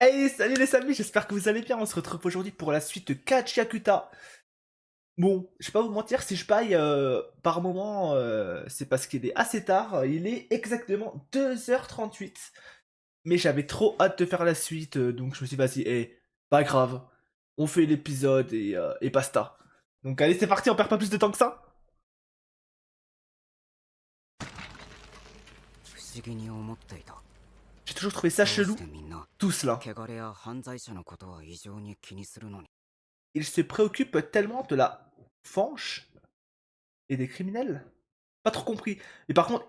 Hey, salut les amis, j'espère que vous allez bien. On se retrouve aujourd'hui pour la suite de Kachiakuta. Bon, je vais pas vous mentir, si je paille par moment, c'est parce qu'il est assez tard. Il est exactement 2h38. Mais j'avais trop hâte de faire la suite, donc je me suis dit, vas-y, pas grave. On fait l'épisode et basta. Donc allez, c'est parti, on perd pas plus de temps que ça. J'ai toujours trouvé ça chelou, tous là. Il se préoccupe tellement de la fange et des criminels. Pas trop compris. Mais par contre,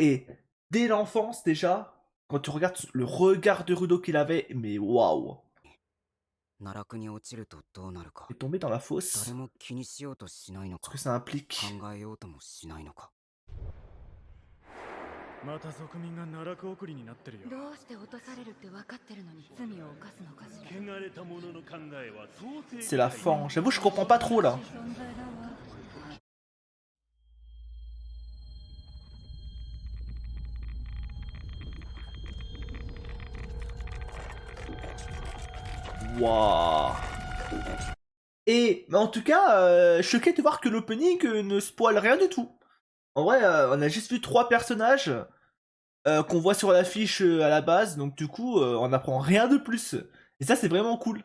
dès l'enfance déjà, quand tu regardes le regard de Rudo qu'il avait, mais waouh. Il est tombé dans la fosse. Ce que ça implique. C'est la fange. J'avoue, je comprends pas trop là. Waouh. Mais en tout cas, choqué de voir que l'opening ne spoil rien du tout. En vrai, on a juste vu 3 personnages qu'on voit sur l'affiche à la base, donc du coup, on apprend rien de plus. Et ça, c'est vraiment cool.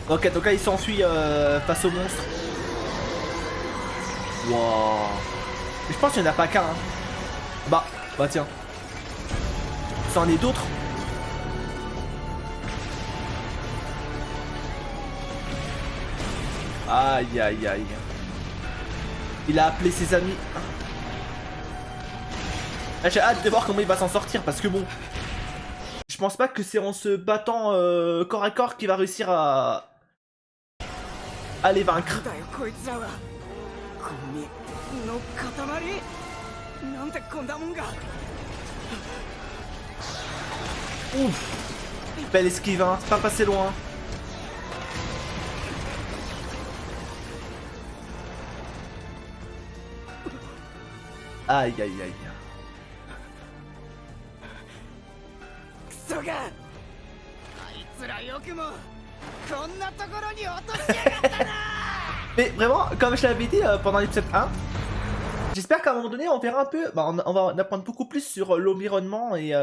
Ok, donc là, il s'enfuit face au monstre. Waouh. Mais je pense qu'il n'y en a pas qu'un. Hein. Bah tiens. Ça en est d'autres. Aïe aïe aïe. Il a appelé ses amis. Ah, j'ai hâte de voir comment il va s'en sortir parce que bon. Je pense pas que c'est en se battant corps à corps qu'il va réussir à les vaincre. Ouf. Belle esquive, hein. C'est pas passé loin. Aïe aïe aïe. Mais vraiment, comme je l'avais dit pendant l'épisode 1, j'espère qu'à un moment donné on verra un peu, on va en apprendre beaucoup plus sur l'environnement et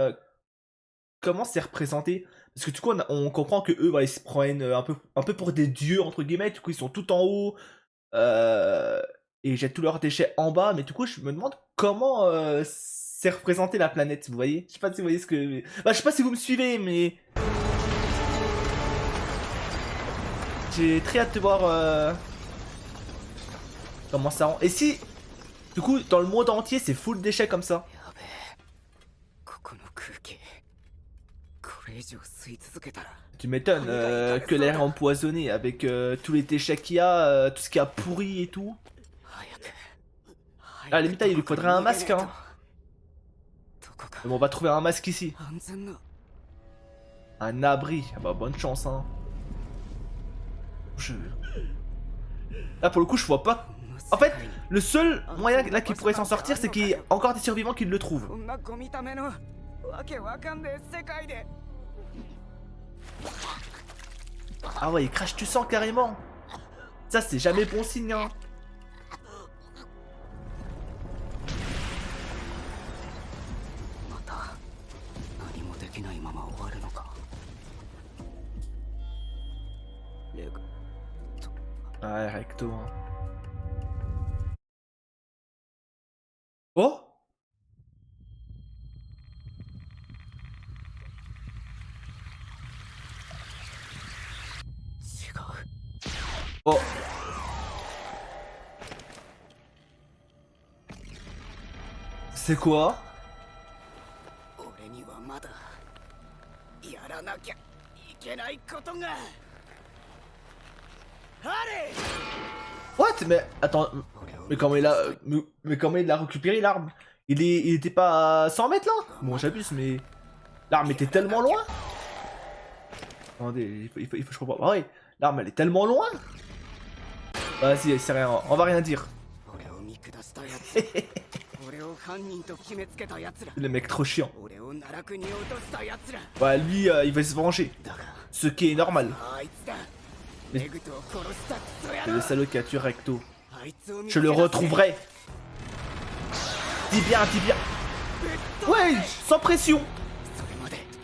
comment c'est représenté. Parce que du coup on comprend que eux ils se prennent un peu pour des dieux entre guillemets, du coup ils sont tout en haut et ils jettent tous leurs déchets en bas, mais du coup je me demande comment c'est représenté la planète, vous voyez. Je sais pas si vous voyez ce que... je sais pas si vous me suivez, mais... J'ai très hâte de voir comment ça rend. Et si, du coup, dans le monde entier, c'est full déchets comme ça. Tu m'étonnes que l'air est empoisonné avec tous les déchets qu'il y a, tout ce qui a pourri et tout. Ah, limite, il lui faudrait un masque, hein. Mais bon, on va trouver un masque ici. Un abri. Ah bah, bonne chance, hein. Là, pour le coup, je vois pas. En fait, le seul moyen là qu'il pourrait s'en sortir, c'est qu'il y ait encore des survivants qui le trouvent. Ah ouais, il crache du sang carrément. Ça, c'est jamais bon signe, hein. Ouais, recto, hein. Oh! Oh! C'est quoi? What? Mais attends, mais comment il a, mais comment il a récupéré l'arme? Il était pas à 100 mètres là? Bon, j'abuse, mais l'arme était tellement loin. Attendez, il faut que je comprenne. Ah ouais, l'arme elle est tellement loin. Vas-y, c'est rien, on va rien dire. Le mec trop chiant. Ouais, lui, il va se venger. Ce qui est normal. Mais... le salaud qui a tué Recto. Je le retrouverai. Dis bien, dis bien. Ouais, sans pression.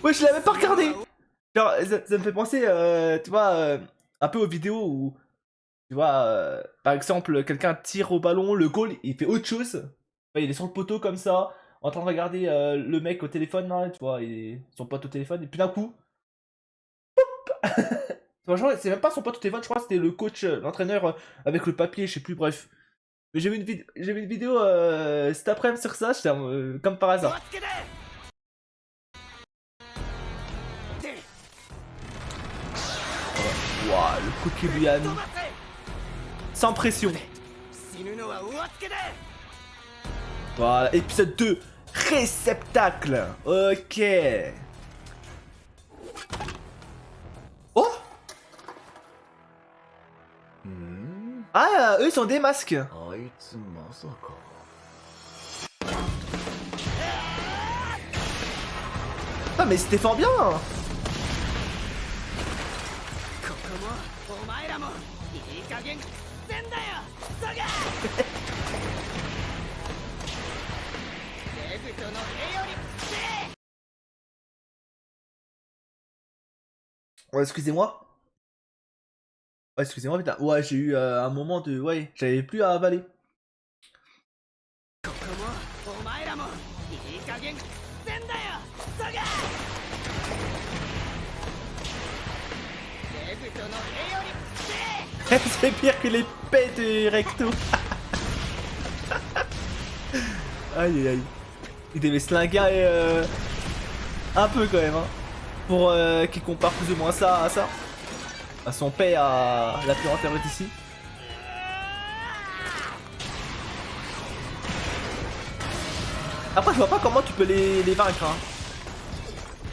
Ouais, je l'avais même pas regardé. Genre, ça me fait penser, tu vois, un peu aux vidéos où, tu vois, par exemple, quelqu'un tire au ballon, le goal, il fait autre chose. Ouais, il est sur le poteau comme ça, en train de regarder le mec au téléphone, là, tu vois, son pote au téléphone, et puis d'un coup, c'est même pas son pote au téléphone, je crois que c'était le coach, l'entraîneur avec le papier, je sais plus, bref. Mais j'ai vu une vidéo cet après-midi sur ça, j'étais comme par hasard. Waouh, le coup qu'il lui a mis. Sans pression. Voilà, épisode 2. Réceptacle. Ok. Oh. Ah, eux ils sont des masques. Ah mais c'était fort bien. Ouais, excusez-moi. Ouais, excusez-moi, putain. Ouais, j'ai eu un moment de... Ouais, j'avais plus à avaler. C'est pire que les pets de Recto. Aïe aïe aïe. Il devait se linguer un peu quand même, hein. Pour qu'il compare plus ou moins ça à ça. À son paix à la plus antérieure d'ici. Après je vois pas comment tu peux les vaincre, hein.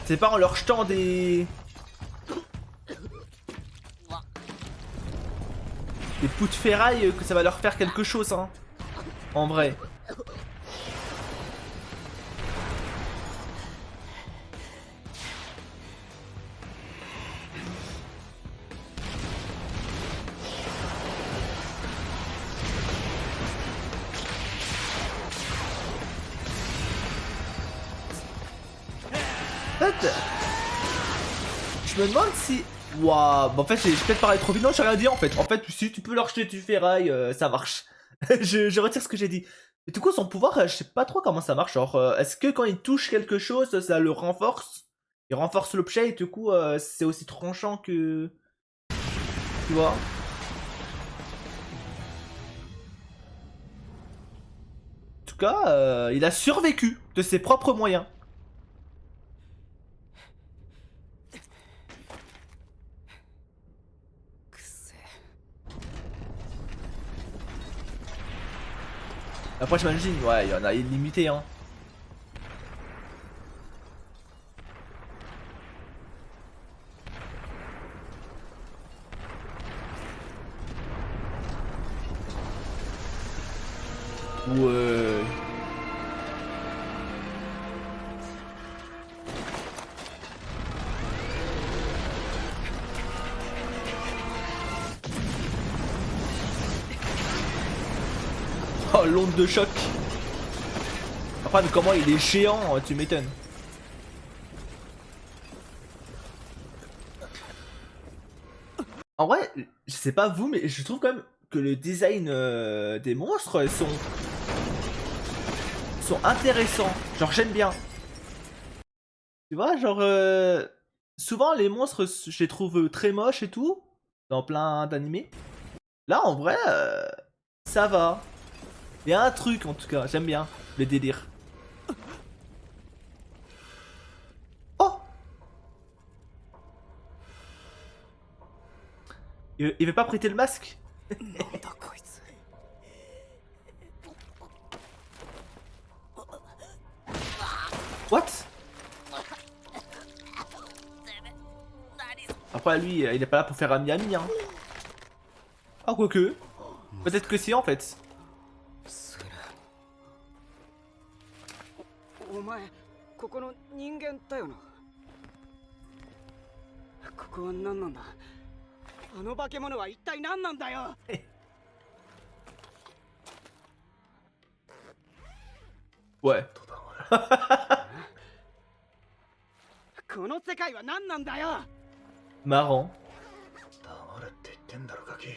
C'est pas en leur jetant des poux de ferraille que ça va leur faire quelque chose, hein. En vrai. En fait, je me demande si... Waouh, bah en fait j'ai peut-être parlé trop vite, non j'ai rien dit en fait. En fait si tu peux leur jeter du ferraille, ça marche. je retire ce que j'ai dit. Et du coup son pouvoir, je sais pas trop comment ça marche. Genre, est-ce que quand il touche quelque chose, ça le renforce? Il renforce l'objet et du coup c'est aussi tranchant que... Tu vois? En tout cas, il a survécu de ses propres moyens. Après j'imagine, ouais, il y en a illimité, hein. Ouais. Oh, l'onde de choc. Après, mais comment il est géant, tu m'étonnes. En vrai, je sais pas vous, mais je trouve quand même que le design des monstres sont intéressants. Genre, j'aime bien. Tu vois, genre, souvent les monstres, je les trouve très moches et tout, dans plein d'animés. Là, en vrai, ça va. Il y a un truc en tout cas, j'aime bien le délire. Oh! Il veut pas prêter le masque? What? Après lui, il est pas là pour faire ami-ami, hein. Ah, quoique. Peut-être que si en fait. 険だよな。ここは何なんだ。あの化け物は一体何なんだよ。Ouais. この世界は何なんだよ。 Marrant. 黙れって言ってんだろガキ。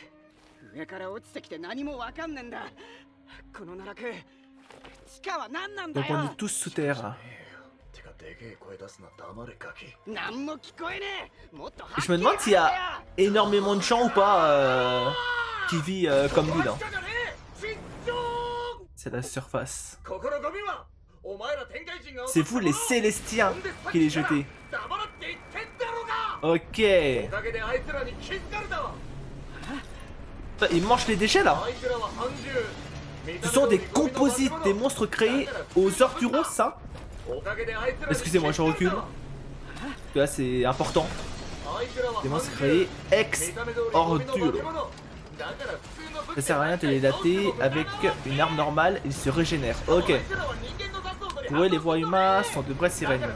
上から落ちてきて何もわかんねえんだ。この奈落、地下は何なんだ Donc on よ est。tous sous terre. てかでけえ声出すな黙れガキ。何も聞こえねえ。もっとはっ Et き je me り demande 話 s'il せ y よ。 a énormément de gens ou pas qui vit comme lui là. C'est la surface. C'est vous les Célestiens qui les jetez. Ok. Ils mangent les déchets là. Ce sont des composites, des monstres créés aux heures du rose, ça. Excusez-moi, je recule. Parce que là c'est important. Des monstres créés ex ordure. Ça sert à rien de les dater avec une arme normale, ils se régénèrent. Ok. Ouais, les voix humains sont de vraies sirènes.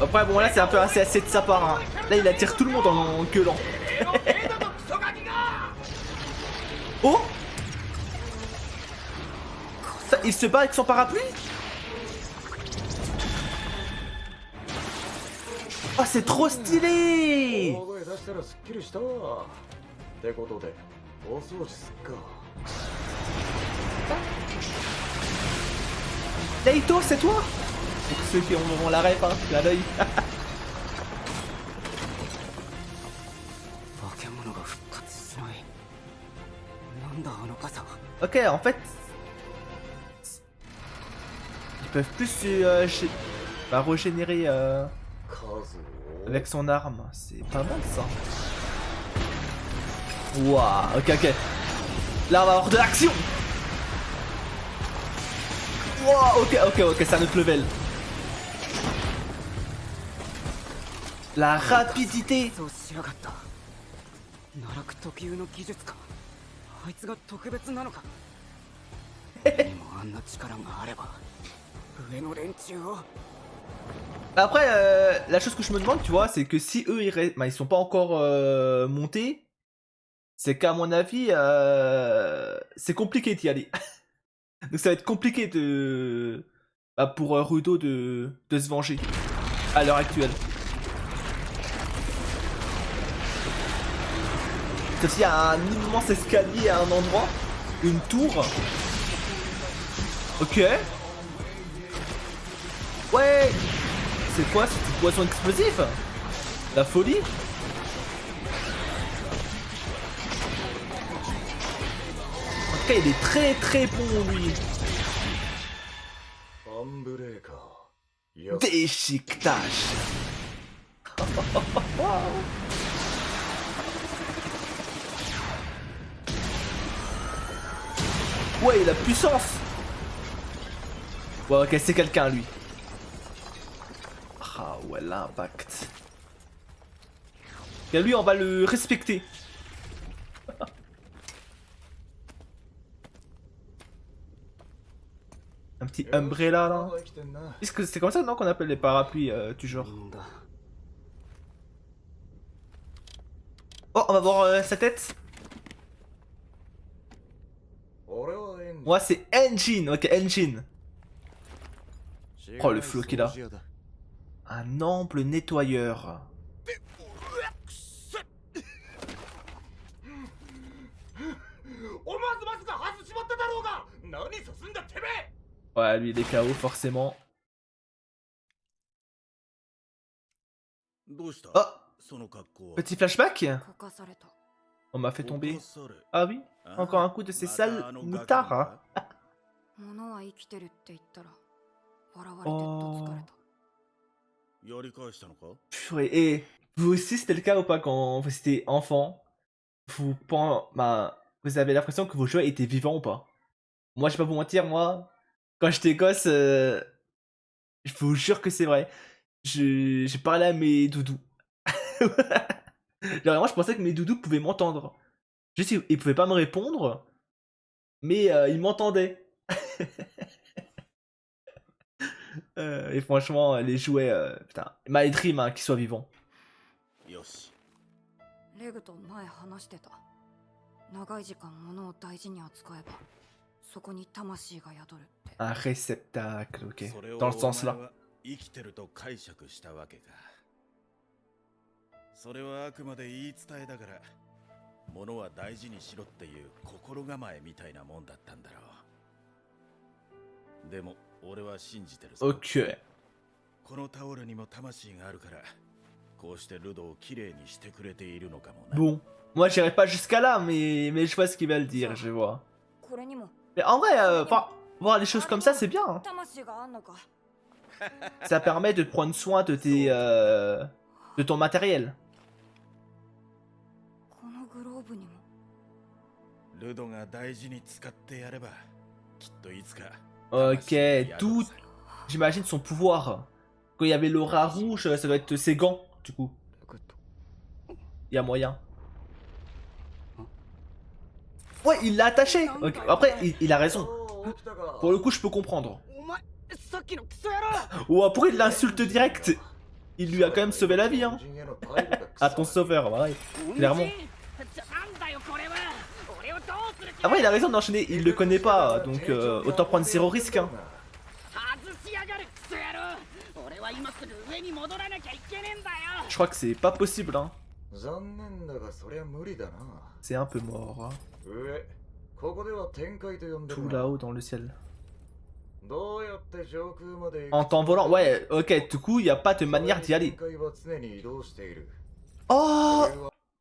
Après bon là c'est un peu assez de sa part hein. Là il attire tout le monde en gueulant. Oh, ça, il se bat avec son parapluie. Oh c'est trop stylé. Naito, c'est toi? Pour ceux qui ont la rêve, hein, là l'œil. Ok, en fait, ils peuvent plus se régénérer avec son arme. C'est pas mal ça. Waouh, ok, ok. Là, on va avoir de l'action. Wow, ok, c'est un autre level. La rapidité. Après, la chose que je me demande, tu vois, c'est que si eux, ils sont pas encore montés, c'est qu'à mon avis, c'est compliqué d'y aller. Donc ça va être compliqué de... pour Rudo de se venger à l'heure actuelle. Sauf s'il y a un immense escalier à un endroit, une tour. Ok. Ouais. C'est quoi? C'est du poison explosif? La folie? En tout cas, il est très bon lui. Déchiquetage. Ouais, la puissance. Ouais, ok, c'est quelqu'un lui. Ah ouais, l'impact. Et lui, on va le respecter. Un petit umbrella là. Est-ce que c'est comme ça non qu'on appelle les parapluies du genre? Oh, on va voir sa tête. Moi c'est Engine, ok Engine. Oh le flow qu'il a. Un ample nettoyeur. Ouais lui il est KO forcément. Oh, petit flashback. On m'a fait tomber. Ah oui, encore un coup de ces sales moutards. Oh. Purée, et vous aussi c'était le cas ou pas quand vous étiez enfant? Vous avez l'impression que vos jouets étaient vivants ou pas? Moi je vais pas vous mentir, moi, quand j'étais gosse, je vous jure que c'est vrai. J'ai parlé à mes doudous. Genre, moi je pensais que mes doudous pouvaient m'entendre. Juste, il pouvait pas me répondre, mais il m'entendait. Et franchement, les jouets, putain, My Dream, hein, qu'ils soient vivants. よし。レグと前話してた。長い時間物を大事に扱えばそこに魂が宿るって。 Un réceptacle, ok. それを Dans le sens お前 là. は生きてると解釈したわけか。それはあくまで言い伝えだから、物は大事にしろっていう心構えみたいなもんだったんだろう。でも俺は信じてるぞ。 Ok. このタオルにも魂があるから、こうしてルドをきれいにしてくれているのかもな。 Bon. Moi, j'irai pas jusqu'à là, mais je vois ce qu'ils veulent dire, je vois. これにも Mais en vrai, voir les choses comme ça, c'est bien. Hein. 魂があんのか。 Ça permet de prendre soin de de ton matériel. このグローブにも。ルドが大事に使ってやれば、きっといつか。 Ok, tout, j'imagine son pouvoir. Quand il y avait l'aura rouge, ça doit être ses gants, du coup. Il y a moyen. Ouais, il l'a attaché. Ok. Après, il a raison. Pour le coup, je peux comprendre. お前さっきのクソ野郎 Ou après, il l'insulte direct. Il lui a quand même sauvé la vie, hein. À ton sauveur, ouais, clairement. じゃなんだよこれは俺をどうする気 Après, il a raison d'enchaîner. Il le connaît pas, donc autant prendre zéro risque, hein. 外しやがるクソ野郎俺は今すぐ上に戻らなきゃいけねえんだよ Je crois que c'est pas possible, hein. 残念だがそりゃ無理だな。 C'est un peu mort, hein. 上、ここでは天界と呼んでる Tout な。 là-haut dans le ciel. どうやって上空まで En temps volant, ouais, ok, du coup, il n'y a pas de manière d'y aller. 天界は常に移動している。 Oh, そ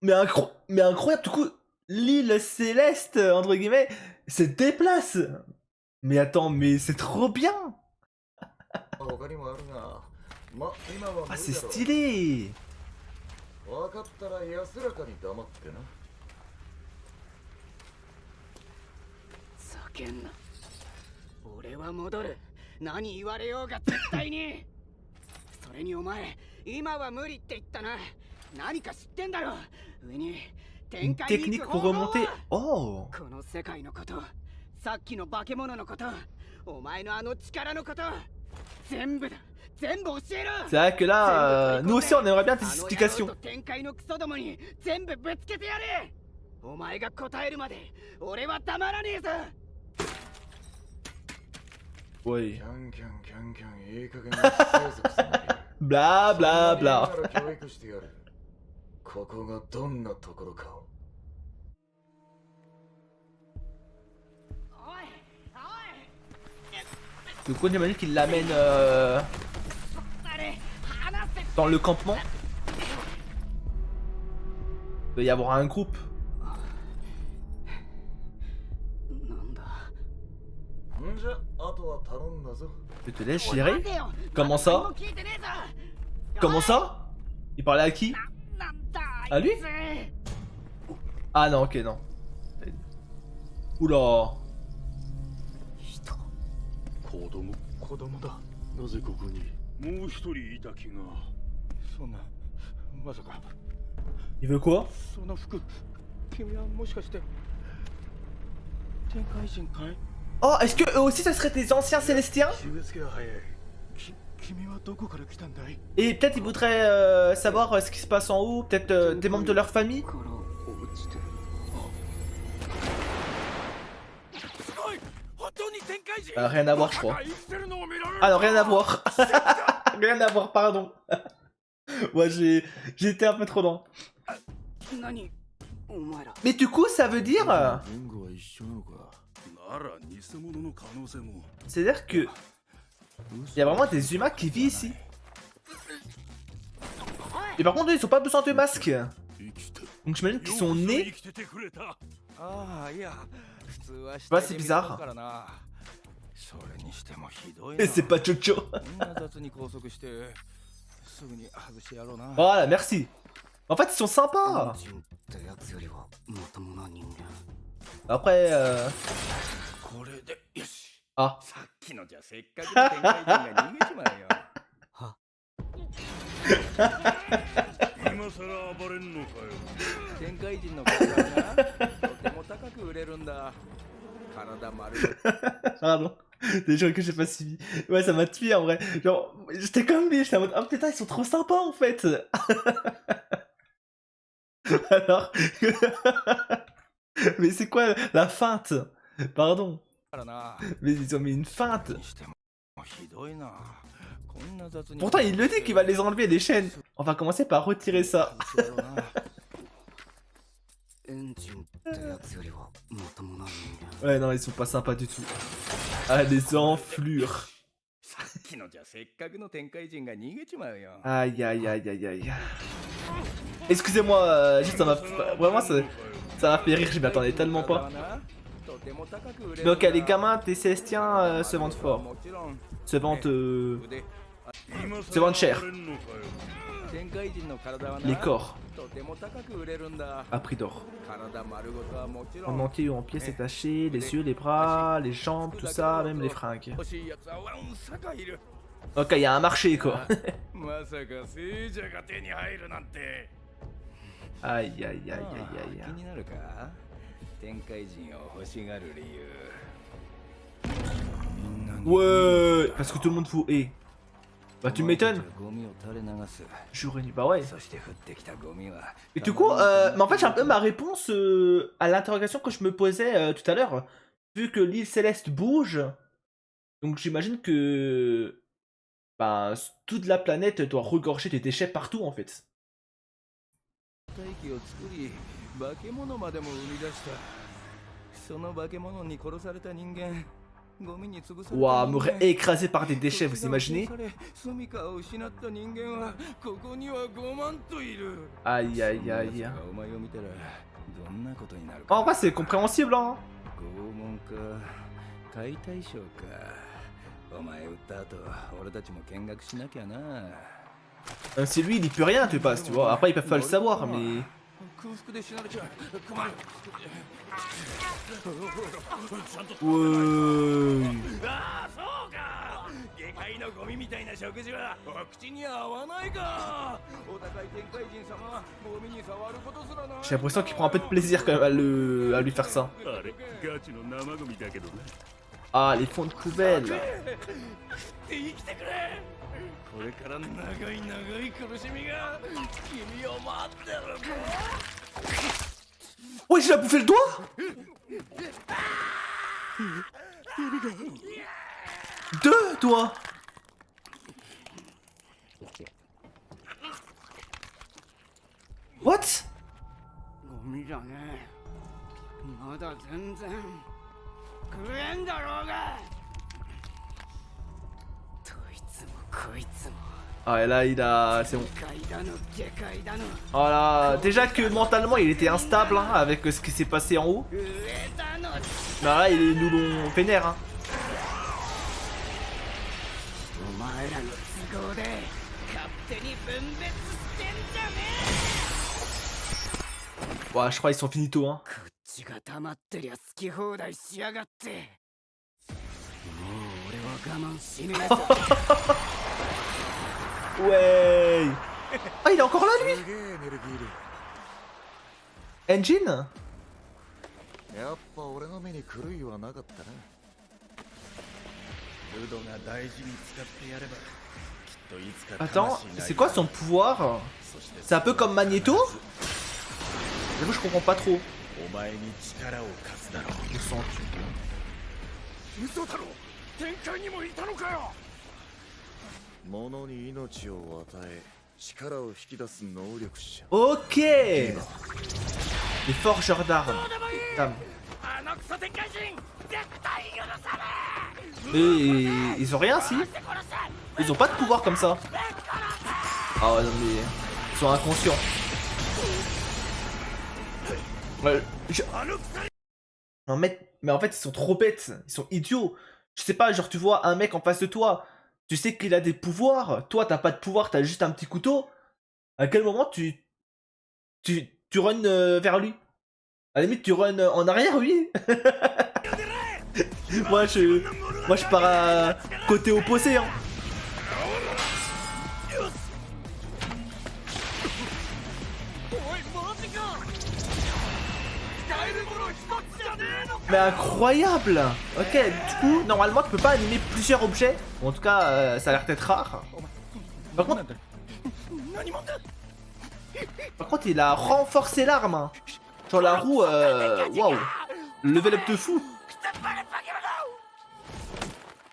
れは mais incroyable, du coup, l'île céleste, entre guillemets, se déplace. Mais attends, mais c'est trop bien. 他にもあるが、ま、今は無理だろう。 Ah, c'est stylé. 分かったら安らかに黙ってな。叫んな俺は戻る何言われようが絶対にそれにお前今は無理って言ったな何か知ってんだろ上に Une 天界に technique 行く pour 方法 remonter. は Oh. この世界のことさっきの化け物のことお前のあの力のこと全部だ全部教えろ C'est vrai que là, nous aussi, on aimerait bien tes explications. 天界のクソどもに全部ぶつけてやれお前が答えるまで俺はたまらねえぞ Oui. キャンキャンキャンキャンいい加減に生息さない。 Bla bla bla. そんなに言うなら教育してやる。ここがどんなところかを。おいおい Du coup, j'imagine qu'il l'amène 誰話せ dans le campement. Il doit y avoir un groupe. なんだ んじゃ、あとは頼んだぞ。 Je te laisse おい待 gérer. てよ Comment まだ ça 何も聞いてねえぞ Comment ça Il parlait à qui なんだ À lui あいつ Ah non, ok, non. Oula. 人子供だ。なぜここに。もう一人いた気が。そんな、まさか、 Il veut quoi その服、君はもしかして、天界人かい？ Oh, est-ce que eux aussi, ça serait des anciens célestiens 締め付けは早い。君はどこから来たんだい？ Et peut-être ils voudraient savoir ce qui se passe en haut, peut-être des membres de leur famille から落ちて すごい！本当に天界人！ Rien à voir, je crois. 生きてるのを見られる Ah non, rien à voir. Rien à voir, pardon. Moi, j'étais un peu trop loin. 何お前ら Mais du coup, ça veut dire... 言語は一緒なのか。なら偽物の可能性も。 C'est-à-dire que... Il y a vraiment des humains qui vivent ici. Et par contre, eux, ils ont pas besoin de masque. 生きて。 Donc j'imagine qu'ils sont 生 nés... きててくれた。ああいや普通は Ouais, c'est bizarre. からなそれにしてもひどい Et な c'est pas Jojo. みんな雑に拘束してすぐに外してやろうな Voilà, merci. En fait, ils sont sympas. 人ってやつよりはまともな人間 Après... これでよし。 Ah. さっきのじゃせっかくの天界人が逃げちまうよ。今更暴れんのかよ。天界人の体はな、とても高く売れるんだ。体丸ごと Pardon. Des gens que j'ai pas suivi. Ouais, ça m'a tué en vrai. Genre, j'étais comme lui, j'étais en mode, oh putain, ils sont trop sympas en fait. Alors. Mais c'est quoi la feinte? Pardon. からな。 Mais ils ont mis une feinte. にしてもひどいな。こんな雑に Pourtant, il le dit qu'il va les enlever les chaînes. On va commencer par retirer ça. エンジンってやつよりはまともな人間。 Ouais, non, ils sont pas sympas du tout. Ah, les enflures. さっきのじゃせっかくの天界人が逃げちまうよ。 Aïe, aïe, aïe, aïe, aïe. Excusez-moi, juste ça m'a. Vraiment, ça m'a fait rire, je m'y attendais tellement pas. Mais ok, les gamins tessestiens se vendent fort. Se vendent. Se vendent cher. Les corps. À prix d'or. En entier ou en pièces détachées, les yeux, les bras, les jambes, tout ça, même les fringues. Ok, il y a un marché quoi. Aïe aïe aïe aïe aïe. 気になるか天界人を欲しがる理由。 Ouais, parce que tout le monde vous hait. Bah tu m'étonnes. ゴミを垂れ流す。 Jour et nuit, bah ouais. そして降ってきたゴミは。 Et du coup, mais en fait j'ai un peu ma réponse à l'interrogation que je me posais tout à l'heure. Vu que l'île céleste bouge, donc j'imagine que bah, toute la planète doit regorger des déchets partout en fait. 大気を作り、化け物までも生み出した。その化け物に殺された人間、ゴミに潰された人間。 Ouah, mourir écrasé par des déchets, vous imaginez? 住処を失った人間はここには5万といる。 Aïe aïe aïe. お前を見たらどんなことになる En か。 vrai c'est compréhensible hein. 拷問か、解体ショーか。お前撃った後、俺たちも見学しなきゃな。 Même si lui il y peut rien, tu passes, tu vois. Après ils peuvent pas le savoir, mais. 空腹で死なれちゃう。困る。 Ouais. ああ、そうか。下界のゴミみたいな食事はお口に合わないか。お高い天界人様はゴミに触ることすらない。 J'ai l'impression qu'il prend un peu de plaisir quand même à lui faire ça. あれガチの生ゴミだけどな。 Ah, les fonds de poubelle. 生きてくれ。これから長い長い苦しみが君を待ってる。 Ouais, j'ai bouffé le doigt. Deux doigts. What? ゴミだね。まだ全然食えんだろうが。どいつもこいつも。 Ah, et là, il a. C'est bon. 下界だの下界だの。 Voilà. Déjà que mentalement, il était instable hein, avec ce qui s'est passé en haut. 上だの。 Bah là, ils nous l'ont vénère. Hein. お前らの都合で勝手に分別してんじゃね Ouais, je crois qu'ils sont finito. Hein. え。こっちが黙ってりゃ好き放題しやがって。もう俺は我慢しねえぞ。 Ouais. Ah, il est encore là, lui. すげえエネルギー Engine. 量やっぱ俺の目に狂いはなかったな。ルドが大事に使ってやればきっといつか Attends, 魂が c'est quoi son pouvoir? そして C'est un peu comme Magneto? J'avoue, je comprends pas trop. お前に力を貸すだろう Le sens. 嘘だろ。天界にもいたのかよ。物に命を与え力を引き出す能力者。 Ok. Les forgeurs d'armes. D'âme. あのクソ天界人絶対許さね Et ils ont rien, si? Ils ont pas de pouvoir comme ça. Ah ouais, non mais... Ils sont inconscients. Ouais, Non, mais en fait, ils sont trop bêtes. Ils sont idiots. Je sais pas, genre, tu vois un mec en face de toi. Tu sais qu'il a des pouvoirs. Toi, t'as pas de pouvoir, t'as juste un petit couteau. À quel moment tu runs vers lui? À la limite, tu runs en arrière, oui. Moi, je pars à côté opposé, hein. Mais incroyable. Ok, du coup, normalement, tu peux pas animer plusieurs objets. Ou en tout cas, ça a l'air d'être rare. Par contre, il a renforcé l'arme. Hein. Genre la roue, waouh. Level up de fou.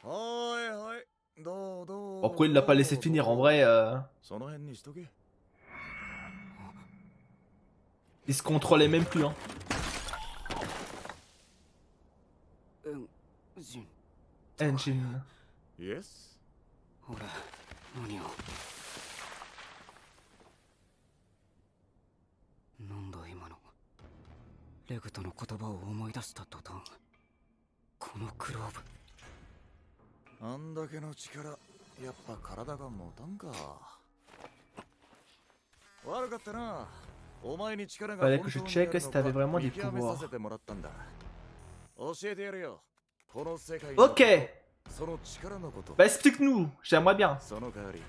はいはいどうどう Pourquoi il l'a pas laissé finir en vrai その辺にしとけ il se contrôlait même plus. Hein. ジン Engine. イエス俺何をなんだ今のレグとの言葉を思い出した途端このグローブあんだけの力やっぱ体が持たんか悪かったなお前に力が Fallait que je check si t'avais vraiment des 見極め pouvoirs. させてもらったんだ教えてやるよこの世界の Ok. その力のこと Bah explique-nous. J'aimerais bien. その代わり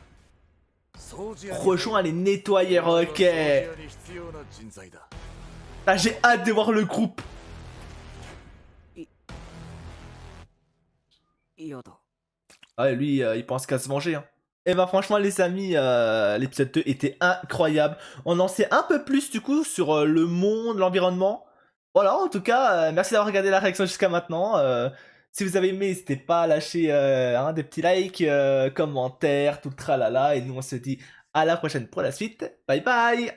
掃除屋に Rejoins les nettoyeurs. Ok. 掃除屋に必要な人材だ Ah, j'ai hâte de voir le groupe. 嫌だ Ah, lui, il pense qu'à se venger. Hein. Et bah franchement les amis, l'épisode 2 était incroyable. On en sait un peu plus du coup sur le monde, l'environnement. Voilà, en tout cas, merci d'avoir regardé la réaction jusqu'à maintenant. Si vous avez aimé, n'hésitez pas à lâcher des petits likes, commentaires, tout le tralala. Et nous on se dit à la prochaine pour la suite. Bye bye.